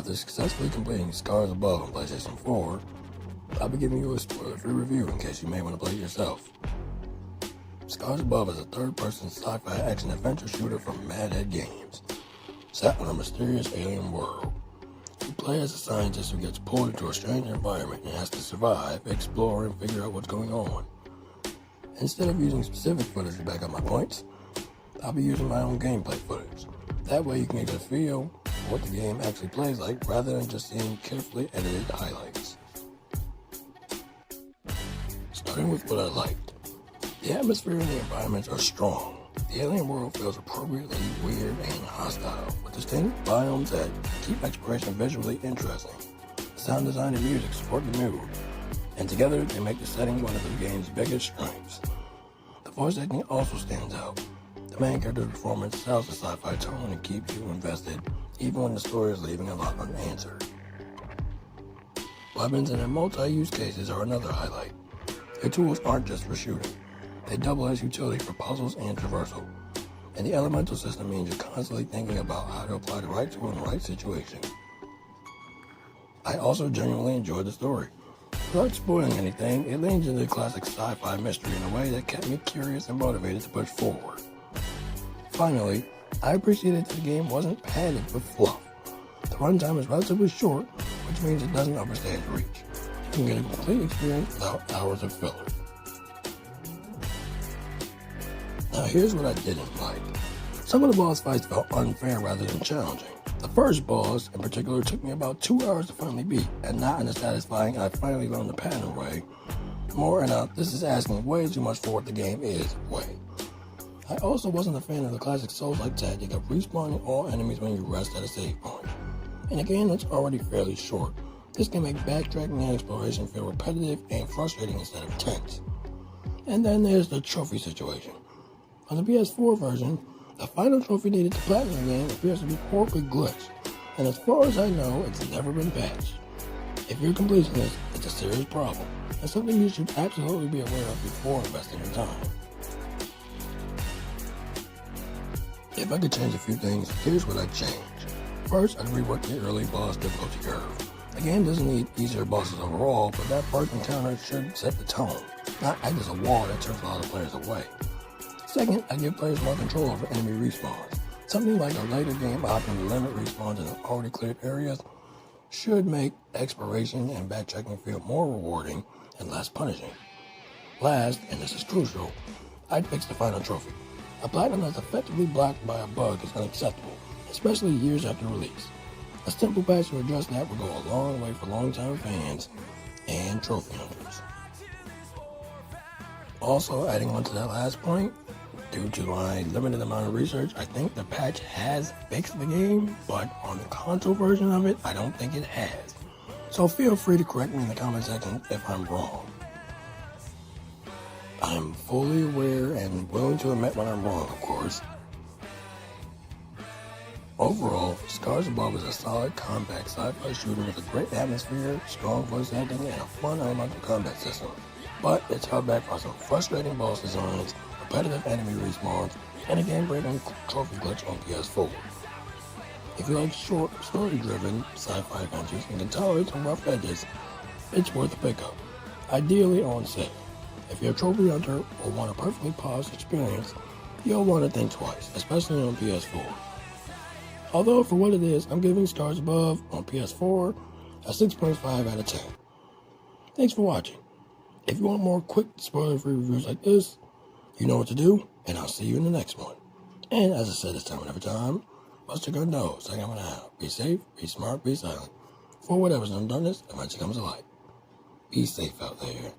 After successfully completing Scars Above on PlayStation 4, I'll be giving you a spoiler-free review in case you may want to play it yourself. Scars Above is a third-person sci-fi action-adventure shooter from Madhead Games, set on a mysterious alien world. You play as a scientist who gets pulled into a strange environment and has to survive, explore, and figure out what's going on. Instead of using specific footage to back up my points, I'll be using my own gameplay footage. That way you can get a feel for what the game actually plays like rather than just seeing carefully edited highlights. Starting with what I liked. The atmosphere and the environments are strong. The alien world feels appropriately weird and hostile, with distinct biomes that keep exploration visually interesting. The sound design and music support the mood, and together they make the setting one of the game's biggest strengths. The voice acting also stands out. The main character's performance sells the sci-fi tone and keeps you invested, even when the story is leaving a lot unanswered. Weapons and their multi-use cases are another highlight. Their tools aren't just for shooting. They double as utility for puzzles and traversal. And the elemental system means you're constantly thinking about how to apply the right tool in the right situation. I also genuinely enjoyed the story. Without spoiling anything, it leans into the classic sci-fi mystery in a way that kept me curious and motivated to push forward. Finally, I appreciated that the game wasn't padded with fluff. The runtime is relatively short, which means it doesn't overstay its reach. You can get a complete experience without hours of filler. Now here's what I didn't like. Some of the boss fights felt unfair rather than challenging. The first boss, in particular, took me about 2 hours to finally beat, and not in a satisfying I finally learned the pattern way. More and this is asking way too much for what the game is way. I also wasn't a fan of the classic Souls-like tactic of respawning all enemies when you rest at a save point. In a game that's already fairly short, this can make backtracking and exploration feel repetitive and frustrating instead of tense. And then there's the trophy situation. On the PS4 version, the final trophy needed to platinum the game appears to be horribly glitched, and as far as I know, it's never been patched. If you're completing this, it's a serious problem, and something you should absolutely be aware of before investing your time. If I could change a few things, here's what I'd change. First, I'd rework the early boss difficulty curve. The game doesn't need easier bosses overall, but that first encounter should set the tone, not act as a wall that turns a lot of players away. Second, I give players more control over enemy respawns. Something like a later game option to limit respawns in already cleared areas should make exploration and backtracking feel more rewarding and less punishing. Last, and this is crucial, I'd fix the final trophy. A platinum that's effectively blocked by a bug is unacceptable, especially years after release. A simple patch to address that would go a long way for longtime fans and trophy hunters. Also, adding on to that last point, due to my limited amount of research, I think the patch has fixed the game, but on the console version of it, I don't think it has. So feel free to correct me in the comment section if I'm wrong. I'm fully aware and willing to admit when I'm wrong, of course. Overall, Scars Above is a solid, compact sci-fi shooter with a great atmosphere, strong voice acting, and a fun elemental combat system. But it's held back by some frustrating boss designs, repetitive enemy respawns, and a game-breaking trophy glitch on PS4. If you like short, story-driven sci-fi adventures and can tolerate some rough edges, it's worth a pickup. Ideally on sale. If you're a trophy hunter or want a perfectly polished experience, you'll want to think twice, especially on PS4. Although for what it is, I'm giving Scars Above on PS4 a 6.5 out of 10. Thanks for watching. If you want more quick spoiler-free reviews like this, you know what to do, and I'll see you in the next one. And as I said this time and every time, bust your gun nose, second one out. Be safe, be smart, be silent. For whatever's undoneness eventually comes to light. Be safe out there.